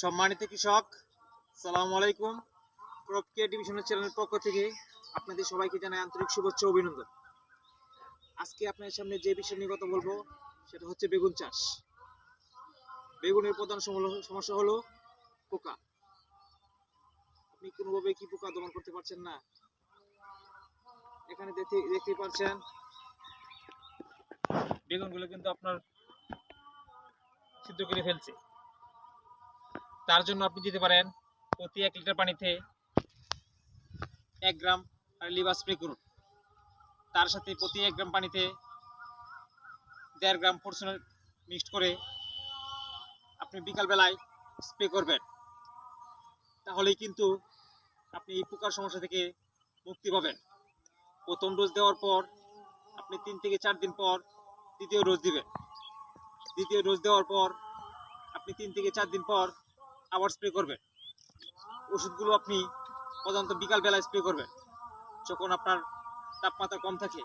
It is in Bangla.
সম্মানিত কৃষক, সালামু আলাইকুম। ক্রপ কেয়ার ডিভিশনের চ্যানেলের পক্ষ থেকে আপনাদের সবাইকে জানাই আন্তরিক শুভেচ্ছা ও অভিনন্দন। আজকে আপনাদের সামনে যে বিষয় নিয়ে কথা বলবো সেটা হচ্ছে বেগুন চাষ। বেগুনের প্রধান সমস্যা হলো পোকা। আপনি কোনোভাবে কি পোকা দমন করতে পারছেন না? এখানে দেখতে পাচ্ছেন বেগুনগুলো কিন্তু আপনার ছিদ্র করে ফেলছে। তার জন্য আপনি দিতে পারেন প্রতি 1 লিটার পানিতে 1 গ্রাম লিভার স্প্রে করুন। তার সাথে প্রতি 1 গ্রাম পানিতে 1.5 গ্রাম ফরচুনার মিক্সড করে আপনি বিকাল বেলায় স্প্রে করবেন। তাহলেই কিন্তু আপনি এই পোকার সমস্যা থেকে মুক্তি পাবেন। প্রথম ডোজ দেওয়ার পর আপনি 3 থেকে 4 দিন পর দ্বিতীয় ডোজ দিবেন। দ্বিতীয় ডোজ দেওয়ার পর আপনি 3 থেকে 4 দিন পর আবার স্প্রে করবেন। ওষুধগুলো আপনি প্রধানত বিকাল বেলায় স্প্রে করবেন, যখন আপনার তাপমাত্রা কম থাকে।